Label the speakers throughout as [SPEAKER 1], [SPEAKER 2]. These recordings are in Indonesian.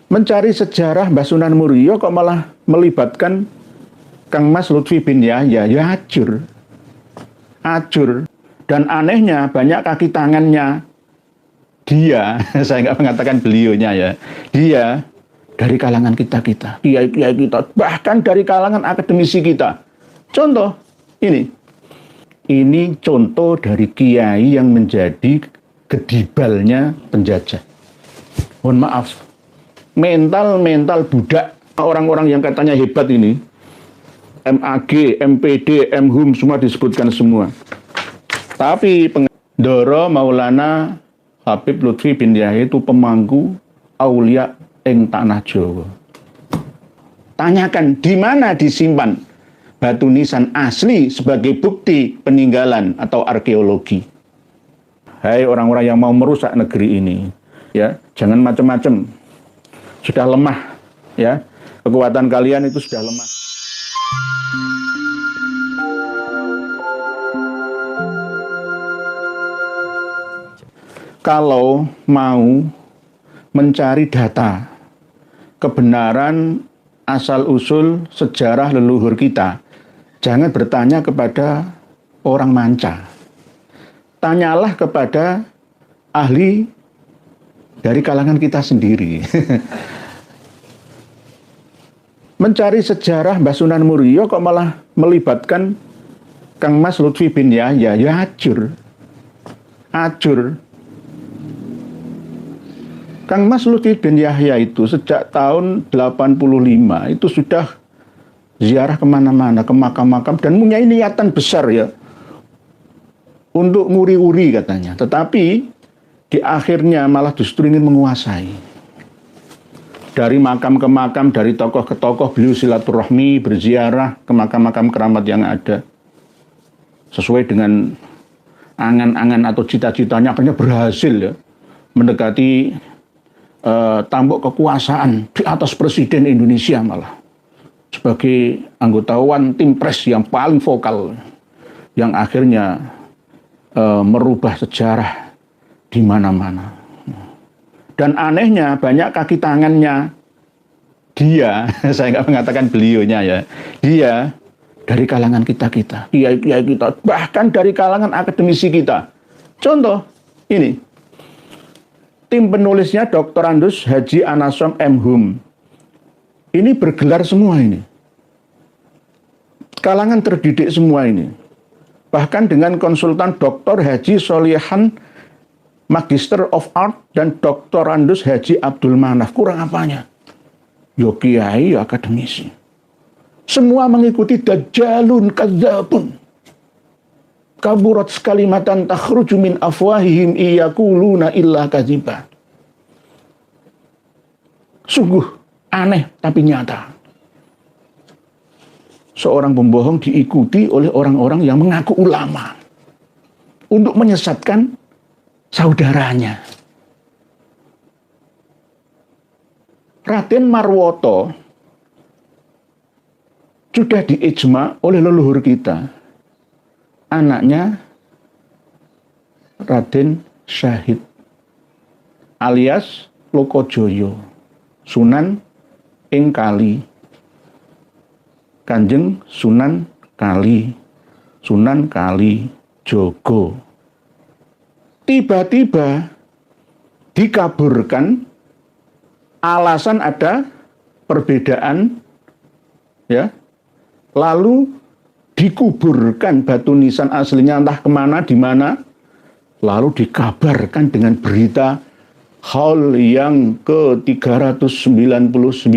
[SPEAKER 1] Mencari sejarah Mbah Sunan Muria kok malah melibatkan Kang Mas Lutfi bin Yahya, ya acur. Acur. Dan anehnya banyak kaki tangannya dia, saya nggak mengatakan beliaunya ya, dia dari kalangan kita-kita, kiai-kiai kita, bahkan dari kalangan akademisi kita. Contoh, ini contoh dari kiai yang menjadi gedibalnya penjajah. Mohon maaf, mental budak orang-orang yang katanya hebat ini, MAG, MPD, MHUM, semua disebutkan semua. Tapi Doro Maulana Habib Lutfi bin Yahya itu pemangku aulia ing tanah Jawa. Tanyakan di mana disimpan batu nisan asli sebagai bukti peninggalan atau arkeologi. Hai orang-orang yang mau merusak negeri ini, ya, jangan macam-macam. Sudah lemah, ya. Kekuatan kalian itu sudah lemah. Kalau mau mencari data kebenaran asal-usul sejarah leluhur kita, jangan bertanya kepada orang manca. Tanyalah kepada ahli dari kalangan kita sendiri. Mencari sejarah Mbah Sunan Muria kok malah melibatkan Kang Mas Lutfi bin Yahya, ya acur. Acur. Kang Mas Lutfi bin Yahya itu sejak tahun 85 itu sudah ziarah kemana-mana, ke makam-makam, dan punya niatan besar ya untuk nguri-uri katanya. Tetapi di akhirnya malah justru ingin menguasai. Dari makam ke makam, dari tokoh ke tokoh, beliau silaturahmi, berziarah ke makam-makam keramat yang ada. Sesuai dengan angan-angan atau cita-citanya, akhirnya berhasil ya mendekati tampuk kekuasaan di atas Presiden Indonesia malah. Sebagai anggota One Team Press yang paling vokal, yang akhirnya merubah sejarah di mana-mana. Dan anehnya banyak kaki tangannya dia, saya nggak mengatakan beliaunya ya, dia dari kalangan kita-kita, kiai-kiai kita, bahkan dari kalangan akademisi kita. Contoh, ini. Tim penulisnya Dr. Andus Haji Anasom MHUM. Ini bergelar semua ini. Kalangan terdidik semua ini. Bahkan dengan konsultan Dr. Haji Solihan Magister of Art dan Dr. Andus Haji Abdul Manaf. Kurang apanya? Yo kiai, yo akademisi. Semua mengikuti dajjalun kadzabun. Kaburat kalimatan takhruju min afwahihim iyaquluna illa kadziba. Sungguh aneh tapi nyata. Seorang pembohong diikuti oleh orang-orang yang mengaku ulama untuk menyesatkan saudaranya. Raden Marwoto sudah diijma oleh leluhur kita. Anaknya Raden Syahid alias Lokojoyo, Sunan ing Kali, Kanjeng Sunan Kali, Sunan Kali Jogo. Tiba-tiba dikaburkan, alasan ada perbedaan, ya, lalu dikuburkan batu nisan aslinya entah kemana, di mana, lalu dikabarkan dengan berita haul yang ke-399,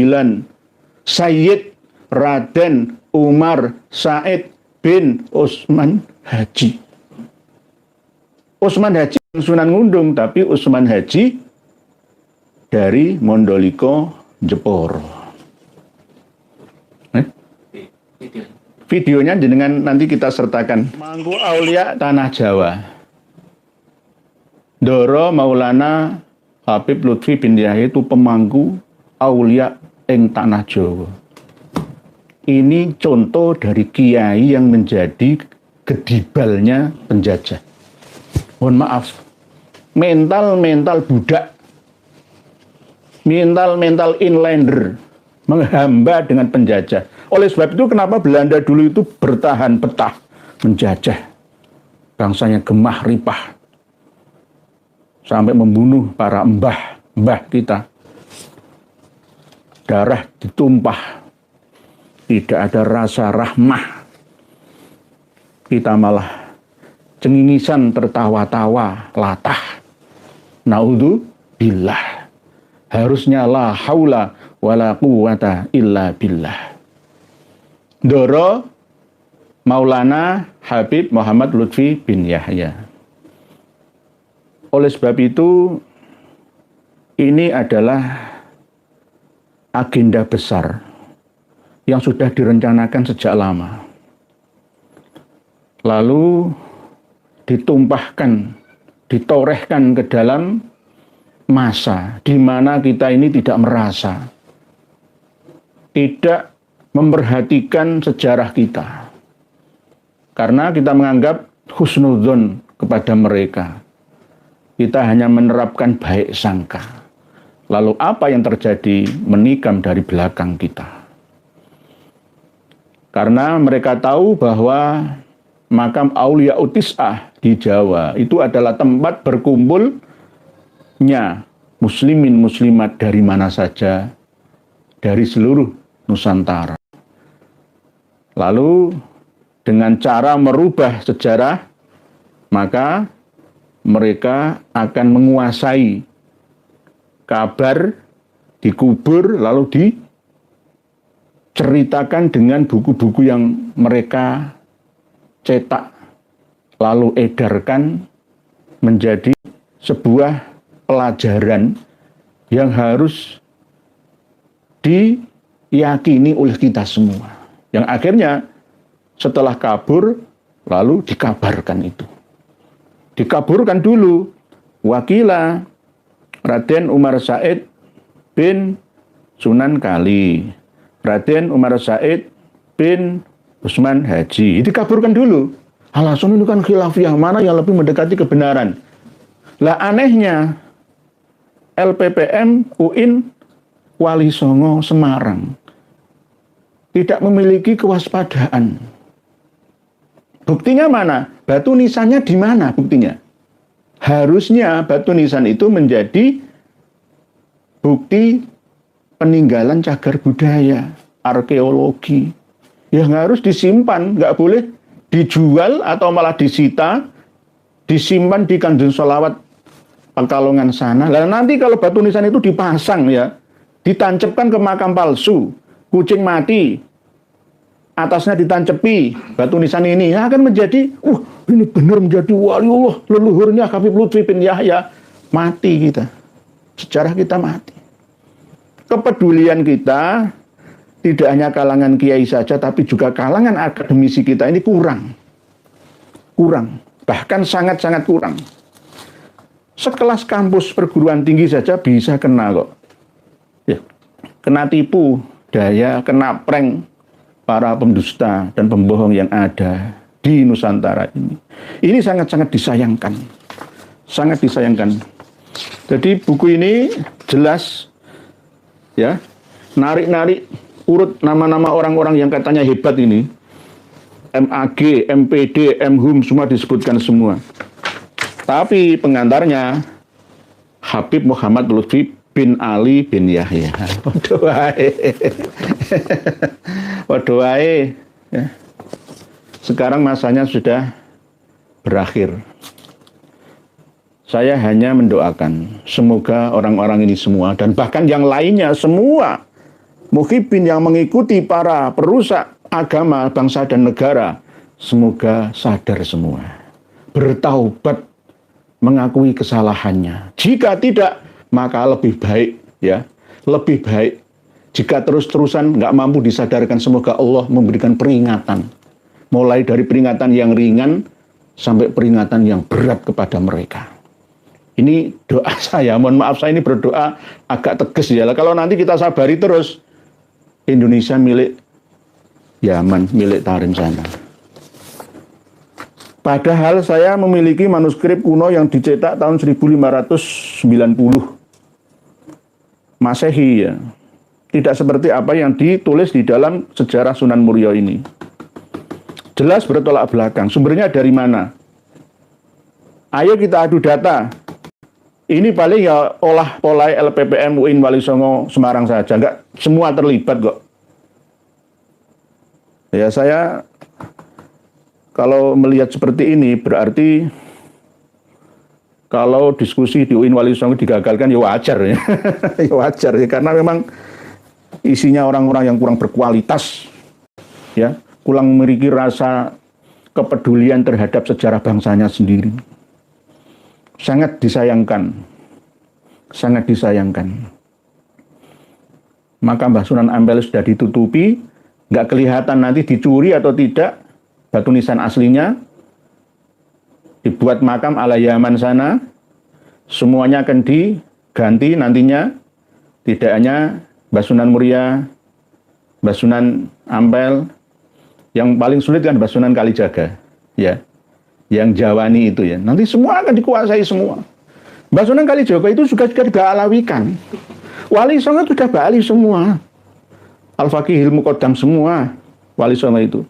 [SPEAKER 1] Sayyid Raden Umar Said bin Usman Haji. Usman Haji Sunan Ngundung, tapi Usman Haji dari Mondoliko Jeporo. Videonya dengan nanti kita sertakan. Mangku Aulia Tanah Jawa. Doro Maulana Habib Lutfi bin Yahya itu pemangku aulia ing tanah Jawa. Ini contoh dari kiai yang menjadi gedibalnya penjajah. Mohon maaf, mental budak mental inlander, menghamba dengan penjajah. Oleh sebab itu kenapa Belanda dulu itu bertahan betah menjajah bangsanya Gemah Ripah sampai membunuh para mbah kita. Darah ditumpah, tidak ada rasa rahmah. Kita malah cengingisan tertawa-tawa, latah. Naudzubillah. Harusnya la haula wala quwata illa billah. Doro Maulana Habib Muhammad Lutfi bin Yahya. Oleh sebab itu, ini adalah agenda besar yang sudah direncanakan sejak lama. Lalu ditumpahkan, ditorehkan ke dalam masa di mana kita ini tidak merasa, tidak memperhatikan sejarah kita. Karena kita menganggap husnudzon kepada mereka. Kita hanya menerapkan baik sangka. Lalu apa yang terjadi menikam dari belakang kita. Karena mereka tahu bahwa makam Aulia Utis'ah di Jawa itu adalah tempat berkumpulnya muslimin muslimat dari mana saja, dari seluruh Nusantara. Lalu dengan cara merubah sejarah, maka mereka akan menguasai kabar, dikubur, lalu diceritakan dengan buku-buku yang mereka cetak, lalu edarkan menjadi sebuah pelajaran yang harus diyakini oleh kita semua. Yang akhirnya setelah kabur, lalu dikabarkan itu. Dikaburkan dulu. Wakila Raden Umar Said bin Sunan Kali, Raden Umar Said bin Usman Haji. Dikaburkan dulu. Alasan itu kan khilafiyah, mana yang lebih mendekati kebenaran. Lah anehnya, LPPM UIN Wali Songo Semarang tidak memiliki kewaspadaan. Buktinya mana? Batu nisannya di mana buktinya? Harusnya batu nisan itu menjadi bukti peninggalan cagar budaya, arkeologi. Yang harus disimpan, nggak boleh dijual atau malah disita, disimpan di Kanjeng Sholawat Pekalongan sana. Lalu nanti kalau batu nisan itu dipasang ya, ditancapkan ke makam palsu, kucing mati, atasnya ditancepi batu nisan ini, akan menjadi, ini benar menjadi waliullah, leluhurnya Habib Lutfi bin Yahya. Mati kita, sejarah kita mati. Kepedulian kita tidak hanya kalangan kiai saja, tapi juga kalangan akademisi kita ini kurang, bahkan sangat-sangat kurang. Sekelas kampus perguruan tinggi saja bisa kena kok, ya, kena tipu daya, kena prank para pendusta dan pembohong yang ada di Nusantara ini. Ini sangat-sangat disayangkan. Sangat disayangkan. Jadi buku ini jelas ya, narik-narik urut nama-nama orang-orang yang katanya hebat ini. MAG, MPD, MHUM semua disebutkan semua. Tapi pengantarnya Habib Muhammad Lutfi bin Ali bin Yahya. Waduh wae. Ya. Sekarang masanya sudah berakhir. Saya hanya mendoakan semoga orang-orang ini semua dan bahkan yang lainnya semua muhibbin yang mengikuti para perusak agama, bangsa dan negara, semoga sadar semua, bertaubat, mengakui kesalahannya. Jika tidak, maka lebih baik ya, lebih baik jika terus-terusan nggak mampu disadarkan, semoga Allah memberikan peringatan, mulai dari peringatan yang ringan sampai peringatan yang berat kepada mereka. Ini doa saya, mohon maaf saya ini berdoa agak tegas ya. Kalau nanti kita sabari terus, Indonesia milik Yaman, milik Tarim sana. Padahal saya memiliki manuskrip kuno yang dicetak tahun 1590. Masehi ya. Tidak seperti apa yang ditulis di dalam sejarah Sunan Muria ini. Jelas bertolak belakang. Sumbernya dari mana? Ayo kita adu data. Ini paling ya olah polai LPPM UIN Wali Songo Semarang saja. Enggak semua terlibat kok. Ya saya kalau melihat seperti ini berarti kalau diskusi di UIN Wali Songo digagalkan ya wajar ya. Ya wajar ya, karena memang isinya orang-orang yang kurang berkualitas, ya, kurang memiliki rasa kepedulian terhadap sejarah bangsanya sendiri. Sangat disayangkan, sangat disayangkan. Maka Mbah Sunan Ampel sudah ditutupi, nggak kelihatan nanti dicuri atau tidak batu nisan aslinya, dibuat makam ala Yaman sana, semuanya akan diganti nantinya, tidak hanya Mbah Sunan Muria, Mbah Sunan Ampel, yang paling sulit kan Mbah Sunan Kalijaga, ya, yang Jawani itu ya. Nanti semua akan dikuasai semua. Mbah Sunan Kalijaga itu juga Ba'alawikan. Wali Songo sudah Ba'ali semua. Al-Faqihil Muqaddam semua Wali Songo itu.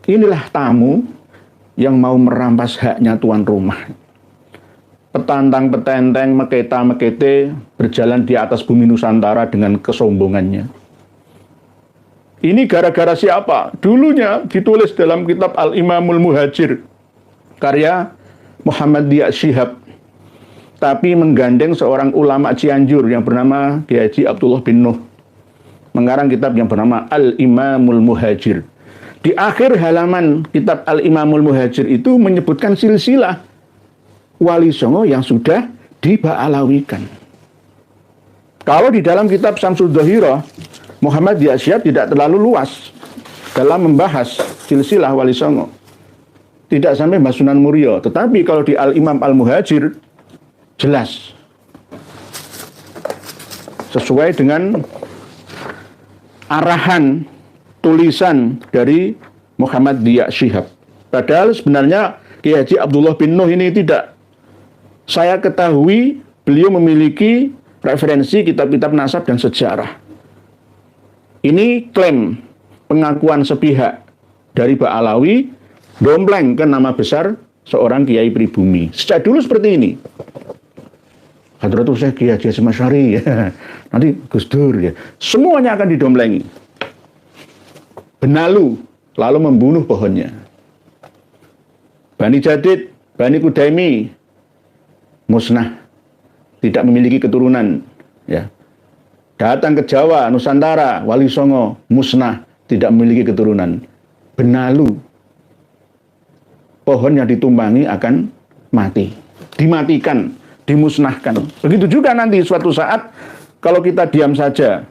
[SPEAKER 1] Inilah tamu yang mau merampas haknya tuan rumah. Petantang, petenteng, meketa, mekete berjalan di atas bumi Nusantara dengan kesombongannya. Ini gara-gara siapa? Dulunya ditulis dalam kitab Al-Imamul Muhajir, karya Muhammad Dia Syihab, tapi menggandeng seorang ulama Cianjur yang bernama Kiai Haji Abdullah bin Nuh, mengarang kitab yang bernama Al-Imamul Muhajir. Di akhir halaman kitab Al-Imamul Muhajir itu menyebutkan silsilah Wali Songo yang sudah diba'alawikan. Kalau di dalam kitab Syamsul Dhahirah, Muhammad Dia Syihab tidak terlalu luas dalam membahas silsilah Wali Songo. Tidak sampai Mbah Sunan Muria. Tetapi kalau di Al-Imam Al-Muhajir, jelas. Sesuai dengan arahan tulisan dari Muhammad Dia Syihab. Padahal sebenarnya Kiai Haji Abdullah bin Nuh ini tidak. Saya ketahui beliau memiliki referensi kitab-kitab nasab dan sejarah. Ini klaim pengakuan sepihak dari Ba'alawi dompleng ke nama besar seorang kiai pribumi. Sejak dulu seperti ini. Hadratus Syekh Kiai Haji Hasyim Asy'ari ya. Nanti Gus Dur ya. Semuanya akan didomplengi. Benalu lalu membunuh pohonnya. Bani Jadid, Bani Kudaimi musnah, tidak memiliki keturunan, ya. Datang ke Jawa, Nusantara, Wali Songo musnah, tidak memiliki keturunan. Benalu, pohon yang ditumpangi akan mati, dimatikan, dimusnahkan. Begitu juga nanti suatu saat kalau kita diam saja,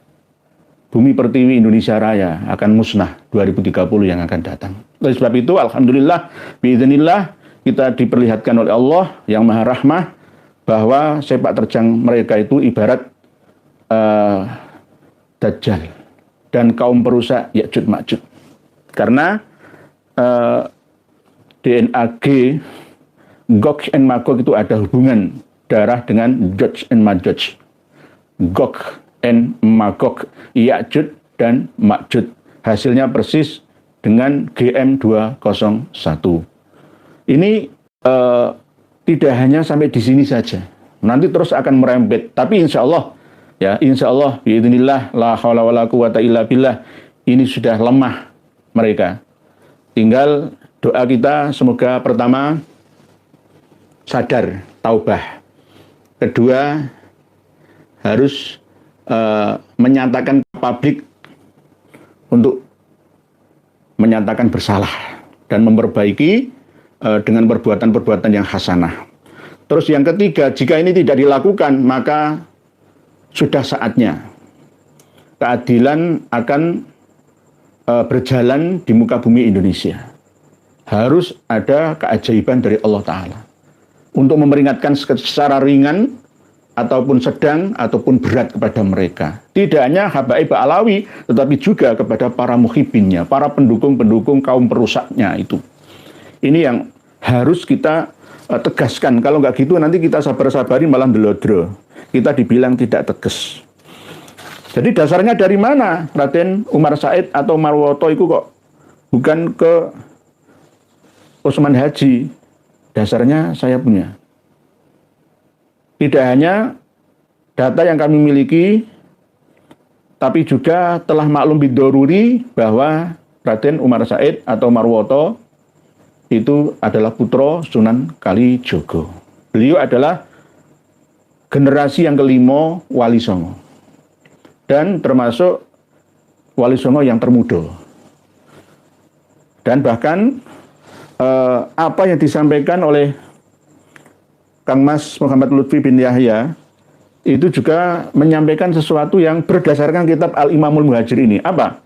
[SPEAKER 1] Bumi Pertiwi Indonesia Raya akan musnah 2030 yang akan datang. Oleh sebab itu, alhamdulillah, biidznillah, kita diperlihatkan oleh Allah yang Maha Rahmah bahwa sepak terjang mereka itu ibarat Dajjal dan kaum perusak Ya'juj Ma'juj. Karena DNA Gog and Magog itu ada hubungan darah dengan Joj and Majuj. Gog and Magog, Ya'juj dan Ma'juj. Hasilnya persis dengan GM201. Ini tidak hanya sampai di sini saja. Nanti terus akan merembet. Tapi insya Allah, ya insya Allah, biidznillah, la haula wala quwata illa billah, ini sudah lemah mereka. Tinggal doa kita semoga pertama sadar, taubah. Kedua, harus menyatakan ke publik untuk menyatakan bersalah dan memperbaiki dengan perbuatan-perbuatan yang hasanah. Terus yang ketiga, jika ini tidak dilakukan, maka sudah saatnya keadilan akan berjalan di muka bumi Indonesia. Harus ada keajaiban dari Allah Ta'ala untuk memperingatkan secara ringan ataupun sedang ataupun berat kepada mereka. Tidak hanya habaib Ba'alawi, tetapi juga kepada para muhibinnya, para pendukung-pendukung kaum perusaknya itu. Ini yang harus kita tegaskan. Kalau nggak gitu nanti kita sabar-sabarin malah ndelodro. kita dibilang tidak tegas. Jadi dasarnya dari mana Raden Umar Said atau Marwoto itu kok bukan ke Utsman Haji? Dasarnya saya punya. Tidak hanya data yang kami miliki, tapi juga telah maklum bidoruri bahwa Raden Umar Said atau Marwoto itu adalah putra Sunan Kalijogo. Beliau adalah generasi yang kelima Wali Songo. Dan termasuk Wali Songo yang termuda. Dan bahkan apa yang disampaikan oleh Kang Mas Muhammad Lutfi bin Yahya itu juga menyampaikan sesuatu yang berdasarkan kitab Al-Imamul Muhajir ini. Apa?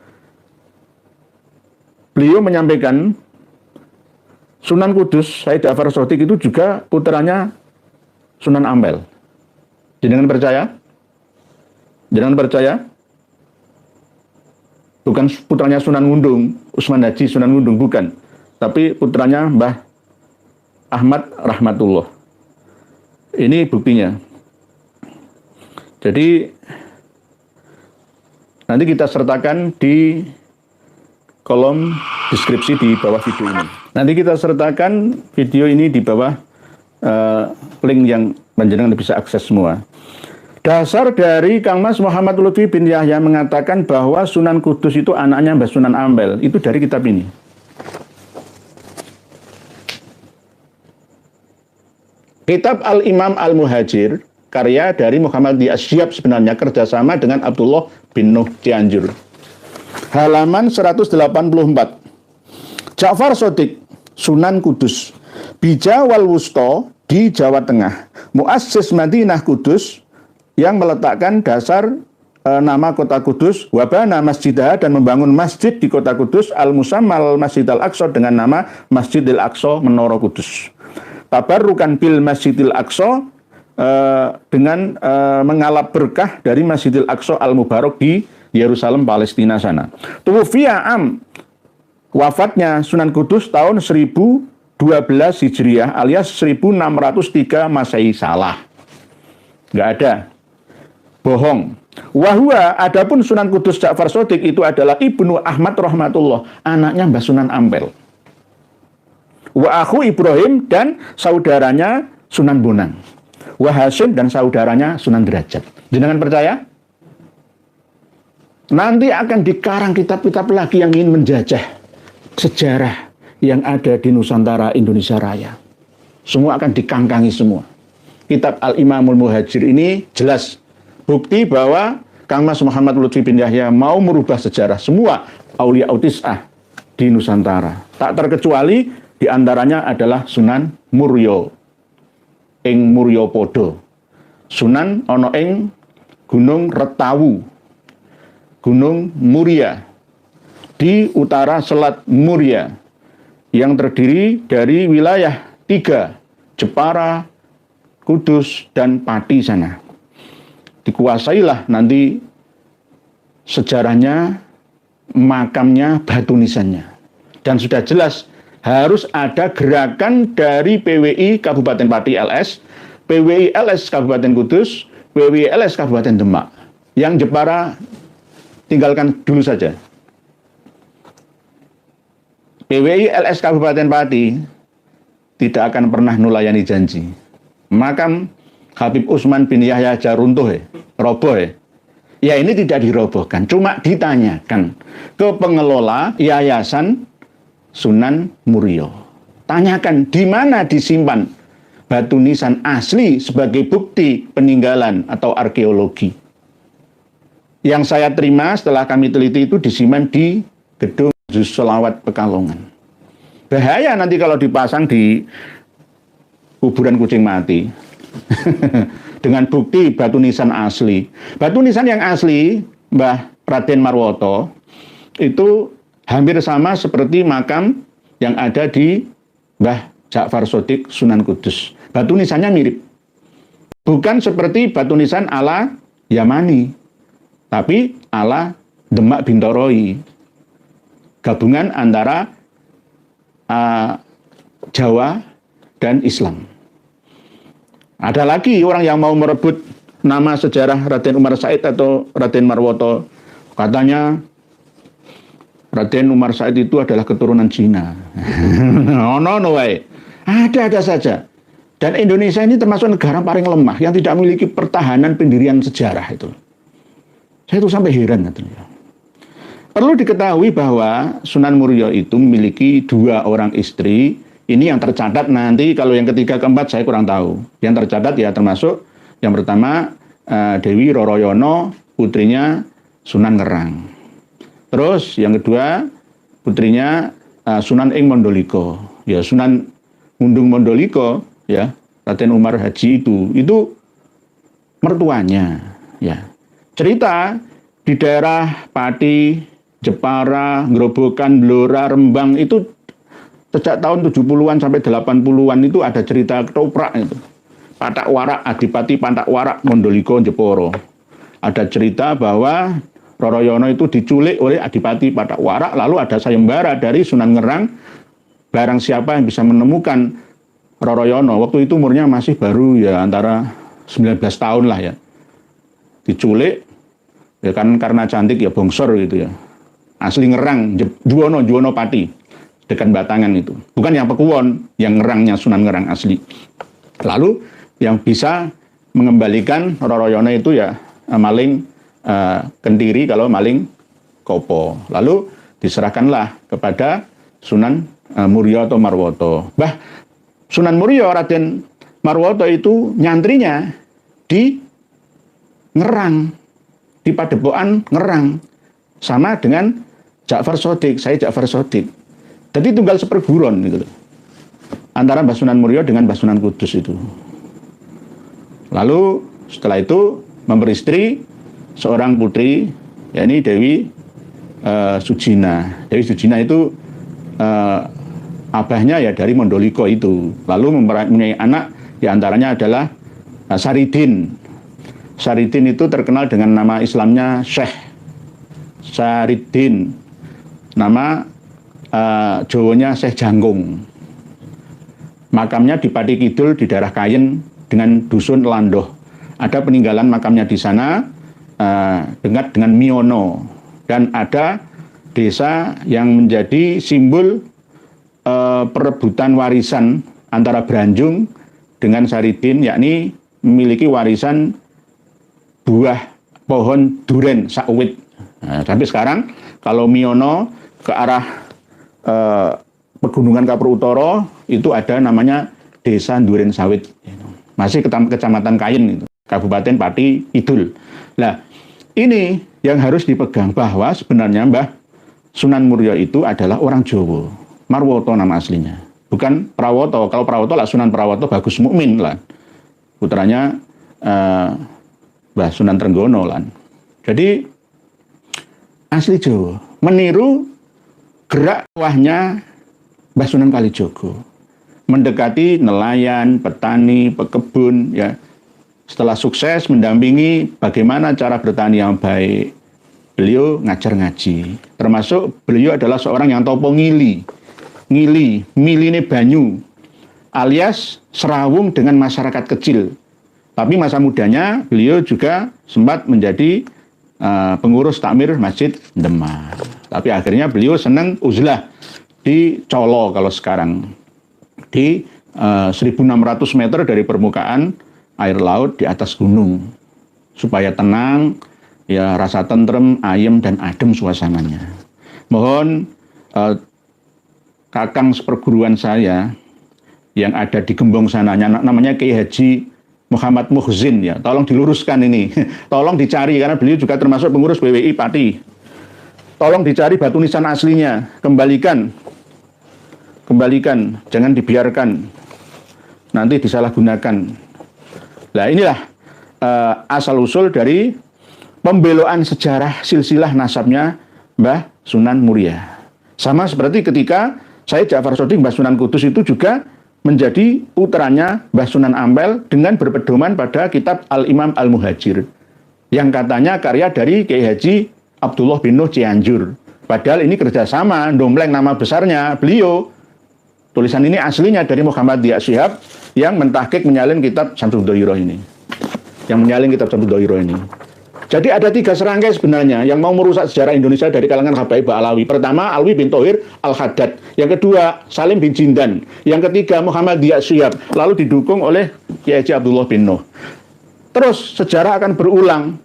[SPEAKER 1] Beliau menyampaikan Sunan Kudus, Said Ja'far Shadiq itu juga putranya Sunan Ampel. Jenengan percaya? Jangan percaya, bukan putranya Sunan Ngundung, Utsman Haji Sunan Ngundung, bukan. Tapi putranya Mbah Ahmad Rahmatullah. Ini buktinya. Jadi, nanti kita sertakan di kolom deskripsi di bawah video ini. Nanti kita sertakan video ini di bawah link yang panjenengan bisa akses semua. Dasar dari Kang Mas Muhammad Lutfi bin Yahya mengatakan bahwa Sunan Kudus itu anaknya Mbah Sunan Ampel. Itu dari kitab ini. Kitab Al-Imam Al-Muhajir, karya dari Muhammad Asyhab sebenarnya kerjasama dengan Abdullah bin Nuh Cianjur. Halaman 184. Ja'far Shadiq, Sunan Kudus, Bija wal Wusto di Jawa Tengah. Muassis Madinah Kudus, yang meletakkan dasar nama kota Kudus, wabana masjidah, dan membangun masjid di kota Kudus, al-musammal Masjid al-Aqsa, dengan nama Masjidil Aqsa Menara Kudus. Tabarrukan bil Masjidil Aqsa, dengan mengalap berkah dari Masjidil Aqsa al-Mubarak di Yerusalem, Palestina sana. Tuwfiya wafatnya Sunan Kudus tahun 1012 Hijriah alias 1603 Masehi. Salah. Nggak ada. Bohong. Wahwa, adapun Sunan Kudus Ja'far Shadiq itu adalah Ibnu Ahmad Rahmatullah, anaknya Mbah Sunan Ampel. Wa akhu Ibrahim, dan saudaranya Sunan Bonang. Wa Hasyim, dan saudaranya Sunan Derajat. Jangan percaya? Nanti akan dikarang kitab-kitab lagi yang ingin menjajah sejarah yang ada di Nusantara Indonesia Raya. Semua akan dikangkangi semua. Kitab Al-Imamul Muhajir ini jelas bukti bahwa Kang Mas Muhammad Lutfi bin Yahya mau merubah sejarah semua Aulia Tis'ah di Nusantara. Tak terkecuali diantaranya adalah Sunan Muryo ing Muryo Podo. Sunan ono ing Gunung Retawu, Gunung Muria di utara Selat Muria yang terdiri dari wilayah 3, Jepara, Kudus, dan Pati sana. Dikuasailah nanti sejarahnya, makamnya, batu nisannya. Dan sudah jelas harus ada gerakan dari PWI Kabupaten Pati LS, PWI LS Kabupaten Kudus, PWI LS Kabupaten Demak. Yang Jepara tinggalkan dulu saja. PWI LS Kabupaten Pati tidak akan pernah nulayani janji. Makam Habib Utsman bin Yahya Jaruntuh, roboh. Ya ini tidak dirobohkan, cuma ditanyakan ke pengelola Yayasan Sunan Muria. Tanyakan di mana disimpan batu nisan asli sebagai bukti peninggalan atau arkeologi. Yang saya terima setelah kami teliti itu disimpan di Gedung Selawat Pekalongan. Bahaya nanti kalau dipasang di kuburan kucing mati. Dengan bukti batu nisan asli. Batu nisan yang asli Mbah Raden Marwoto itu hampir sama seperti makam yang ada di Mbah Ja'far Shadiq Sunan Kudus. Batu nisannya mirip. Bukan seperti batu nisan ala Yamani, tapi ala Demak Bintoroy. Gabungan antara Jawa dan Islam. Ada lagi orang yang mau merebut nama sejarah Raden Umar Said atau Raden Marwoto. Katanya Raden Umar Said itu adalah keturunan Cina. No way. Ada saja. Dan Indonesia ini termasuk negara paling lemah yang tidak memiliki pertahanan pendirian sejarah itu. Saya itu sampai heran. Perlu diketahui bahwa Sunan Muria itu memiliki 2 orang istri. Ini yang tercatat, nanti kalau yang ketiga keempat saya kurang tahu. Yang tercatat ya termasuk yang pertama Dewi Roroyono, putrinya Sunan Ngerang. Terus yang kedua putrinya Sunan Ing Mondoliko. Ya Sunan Mundung Mondoliko ya, Raden Umar Haji itu mertuanya ya. Cerita di daerah Pati, Jepara, Grobogan, Blora, Rembang itu sejak tahun 70-an sampai 80-an itu ada cerita ketoprak itu. Patak Warak, Adipati Patak Warak, Mondoliko, Jeporo. Ada cerita bahwa Roroyono itu diculik oleh Adipati Patak Warak, lalu ada sayembara dari Sunan Ngerang. Barang siapa yang bisa menemukan Roroyono, waktu itu umurnya masih baru ya antara 19 tahun lah ya. Diculik, ya kan karena cantik ya bongsor gitu ya. Asli Ngerang, Juwono Pati, dekat Batangan itu. Bukan yang Pekuwon, yang Ngerangnya Sunan Ngerang asli. Lalu yang bisa mengembalikan Roroyono itu ya maling Kentiri, kalau maling Kopo. Lalu diserahkanlah kepada Sunan Muria atau Marwoto. Sunan Muria Raden Marwoto itu nyantrinya di Ngerang, di Padepokan Ngerang, sama dengan Ja'far Shodiq, saya Ja'far Shodiq. Jadi tunggal seperguruan gitu, antara Mbah Sunan Muria dengan Mbah Sunan Kudus itu. Lalu setelah itu memperistri seorang putri, yakni Dewi Sujina. Dewi Sujina itu abahnya ya dari Mondoliko itu. Lalu mempunyai anak, diantaranya adalah Saridin. Saridin itu terkenal dengan nama Islamnya Syekh Saridin. Nama Jawanya Syekh Jangkung. Makamnya di Pati Kidul di daerah Kayen dengan dusun Landoh. Ada peninggalan makamnya di sana dekat dengan Miono. Dan ada desa yang menjadi simbol perebutan warisan antara Branjung dengan Saridin, yakni memiliki warisan buah pohon duren sakwit. Sampai sekarang kalau Miono ke arah Pegunungan Kapur Utara itu ada namanya Desa Duren Sawit. Masih Kecamatan Kayen itu, Kabupaten Pati Kidul. Nah, ini yang harus dipegang bahwa sebenarnya Mbah Sunan Muria itu adalah orang Jawa. Marwoto nama aslinya. Bukan Prawoto. Kalau Prawoto lah Sunan Prawoto Bagus Mukmin lah. Putranya Mbah Sunan Trenggono lah. Jadi asli Jawa. Meniru gerak wahnya Mbah Sunan Kalijogo. Mendekati nelayan, petani, pekebun ya. Setelah sukses mendampingi bagaimana cara bertani yang baik, beliau ngajar ngaji. Termasuk beliau adalah seorang yang topo ngili, miline banyu, alias serawung dengan masyarakat kecil. Tapi masa mudanya beliau juga sempat menjadi pengurus takmir Masjid Demak. Tapi akhirnya beliau senang uzlah di Colo kalau sekarang. Di 1.600 meter dari permukaan air laut di atas gunung. Supaya tenang, ya rasa tentrem, ayem, dan adem suasananya. Mohon kakang seperguruan saya yang ada di Gembong sananya, namanya Kiai Haji Muhammad Muhzin ya. Tolong diluruskan ini. Tolong dicari karena beliau juga termasuk pengurus BWI Pati. Tolong dicari batu nisan aslinya, kembalikan, jangan dibiarkan nanti disalahgunakan. Nah inilah asal-usul dari pembeloan sejarah silsilah nasabnya Mbah Sunan Muria. Sama seperti ketika saya Ja'far Shodiq Mbah Sunan Kudus itu juga menjadi putranya Mbah Sunan Ampel dengan berpedoman pada kitab Al-Imam Al-Muhajir yang katanya karya dari Kiai Haji Abdullah bin Nuh Cianjur. Padahal ini kerjasama, dompleng nama besarnya beliau. Tulisan ini aslinya dari Muhammad Dia Shihab yang mentahqiq menyalin kitab Syamsul Dhairah ini. yang menyalin kitab Samsud Doiro ini. Jadi ada 3 serangkai sebenarnya yang mau merusak sejarah Indonesia dari kalangan Habaib Alawi. Pertama, Alwi bin Thohir Al-Haddad. Yang kedua, Salim bin Jindan. Yang ketiga, Muhammadiyah Syihab. Lalu didukung oleh Kiai Haji Abdullah bin Nuh. Terus sejarah akan berulang.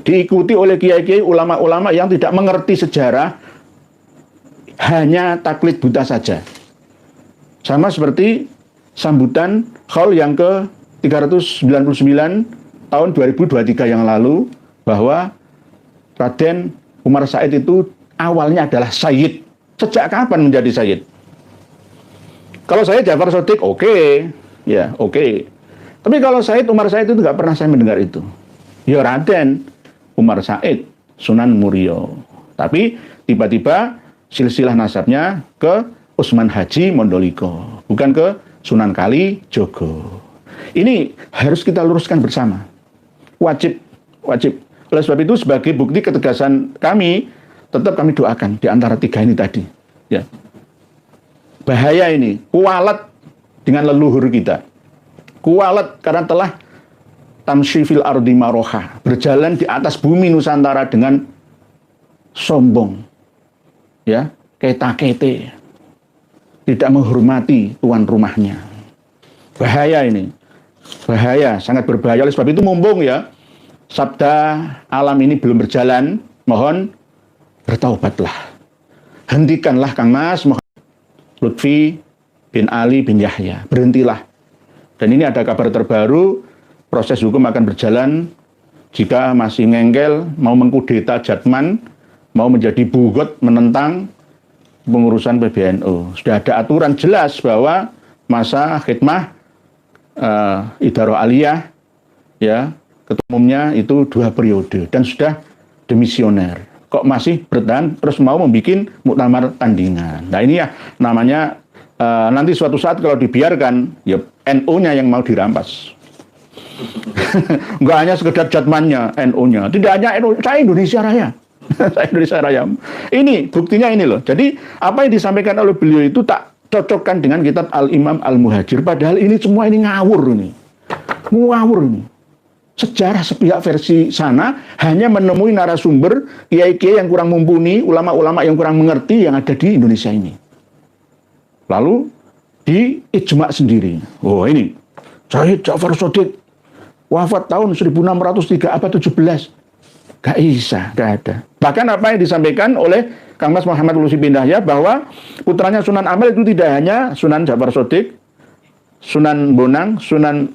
[SPEAKER 1] Diikuti oleh kiai-kiai ulama-ulama yang tidak mengerti sejarah, hanya taklid buta saja. Sama seperti sambutan Khaul yang ke-399 tahun 2023 yang lalu, bahwa Raden Umar Said itu awalnya adalah Sayyid. Sejak kapan menjadi Sayyid? Kalau saya Ja'far Shadiq, oke. Ya, oke. Tapi kalau Said, Umar Said itu nggak pernah saya mendengar itu. Ya Raden Umar Said, Sunan Muria. Tapi tiba-tiba silsilah nasabnya ke Usman Haji Mondoliko, bukan ke Sunan Kali Jogo. Ini harus kita luruskan bersama. Wajib. Oleh sebab itu, sebagai bukti ketegasan kami, tetap kami doakan di antara 3 ini tadi. Ya. Bahaya ini, kualat dengan leluhur kita. Kualat karena telah tamsyifil ardi maroha, berjalan di atas bumi Nusantara dengan sombong. Ya, keta-kete. Tidak menghormati tuan rumahnya. Bahaya ini. Bahaya, sangat berbahaya. Oleh sebab itu mumpung ya, sabda alam ini belum berjalan, mohon bertaubatlah. Hentikanlah Kang Mas Muhammad Lutfi bin Ali bin Yahya. Berhentilah. Dan ini ada kabar terbaru, proses hukum akan berjalan. Jika masih ngengkel, mau mengkudeta Jatman, mau menjadi bugot menentang pengurusan PBNU. Sudah ada aturan jelas bahwa masa khidmah Idaroh Aliyah, ya, ketua umumnya itu 2 periode dan sudah demisioner. Kok masih bertahan terus mau membuat muktamar tandingan. Nah ini ya namanya nanti suatu saat kalau dibiarkan, ya NU-nya yang mau dirampas. Enggak hanya sekedar jatmannya, NU-nya. Tidak hanya NU, saya Indonesia Raya. Saya Indonesia Raya. Ini buktinya ini loh. Jadi apa yang disampaikan oleh beliau itu tak cocokkan dengan kitab Al-Imam Al-Muhajir. Padahal ini semua ini ngawur ini. Ngawur ini. Sejarah sepihak versi sana hanya menemui narasumber kiai-kiai yang kurang mumpuni, ulama-ulama yang kurang mengerti yang ada di Indonesia ini. Lalu di ijma sendiri. Oh ini, Syahid Ja'far Shadiq wafat tahun 1603 abad 17. Gak bisa, gak ada. Bahkan apa yang disampaikan oleh Kang Mas Muhammad Lutfi bin Yahya bahwa putranya Sunan Ampel itu tidak hanya Sunan Ja'far Shadiq, Sunan Bonang, Sunan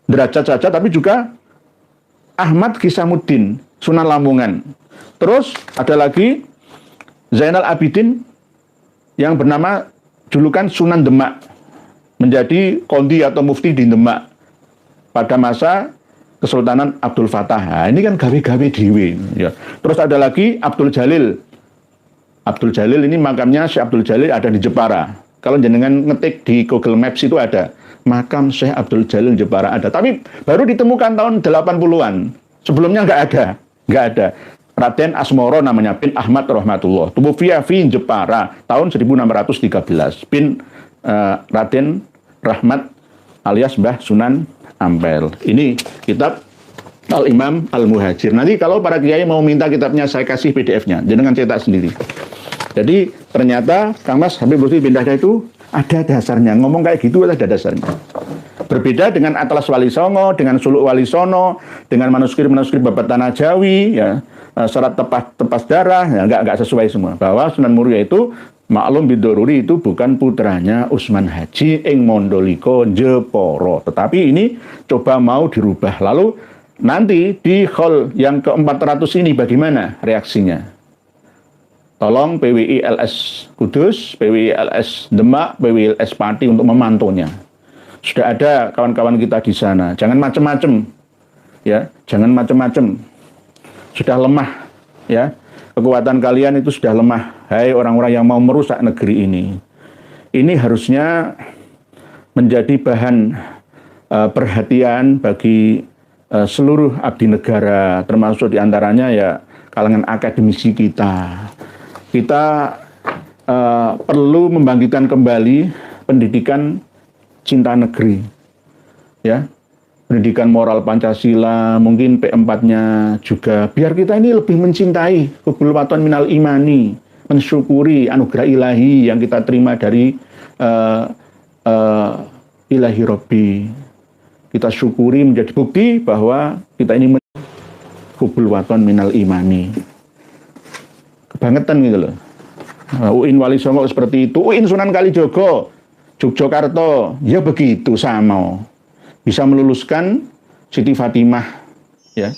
[SPEAKER 1] Derajat saja, tapi juga Ahmad Kisamuddin, Sunan Lamongan. Terus ada lagi Zainal Abidin yang bernama julukan Sunan Demak, menjadi kondi atau mufti di Demak pada masa Kesultanan Abdul Fattah. Nah, ini kan gawe-gawe dewe. Ya. Terus ada lagi Abdul Jalil. Abdul Jalil ini makamnya Syekh Abdul Jalil ada di Jepara. Kalau jenengan ngetik di Google Maps itu ada makam Syekh Abdul Jalil Jepara ada. Tapi baru ditemukan tahun 80-an. Sebelumnya nggak ada. Raden Asmoro namanya bin Ahmad Rahmatullah. Tuwfiya fi Jepara tahun 1613. Bin Raden Rahmat alias Mbah Sunan Ampel. Ini kitab Al-Imam Al-Muhajir. Nanti kalau para kiai mau minta kitabnya, saya kasih PDF-nya. Jangan cetak sendiri. Jadi ternyata Kang Mas Habib Lutfi bin Yahya itu ada dasarnya. Ngomong kayak gitu ada dasarnya. Berbeda dengan Atlas Wali Songo, dengan Suluk Wali Sono, dengan manuskrip-manuskrip Babat Tanah Jawi, ya, syarat tepas darah, ya, nggak sesuai semua. Bahwa Sunan Muria itu maklum bidoruri itu bukan putranya Usman Haji ing Mondoliko Jeporo. Tetapi ini coba mau dirubah. Lalu nanti di hall yang ke-400 ini bagaimana reaksinya? Tolong PWI LS Kudus, PWI LS Demak, PWI LS Pati untuk memantaunya. Sudah ada kawan-kawan kita di sana. Jangan macam-macam. Ya, jangan macam-macam. Sudah lemah, ya. Kekuatan kalian itu sudah lemah. Hai orang-orang yang mau merusak negeri ini. Ini harusnya menjadi bahan perhatian bagi seluruh abdi negara, termasuk diantaranya ya kalangan akademisi kita. Kita perlu membangkitkan kembali pendidikan cinta negeri. Ya. pendidikan moral Pancasila, mungkin P4-nya juga, biar kita ini lebih mencintai hubul waton minal imani, mensyukuri anugerah ilahi yang kita terima dari ilahi Robbi. Kita syukuri menjadi bukti bahwa kita ini hubul waton minal imani. Kebangetan gitu loh. UIN Wali Songo seperti itu, UIN Sunan Kalijogo, Yogyakarta, ya begitu sama. Bisa meluluskan Siti Fatimah, ya.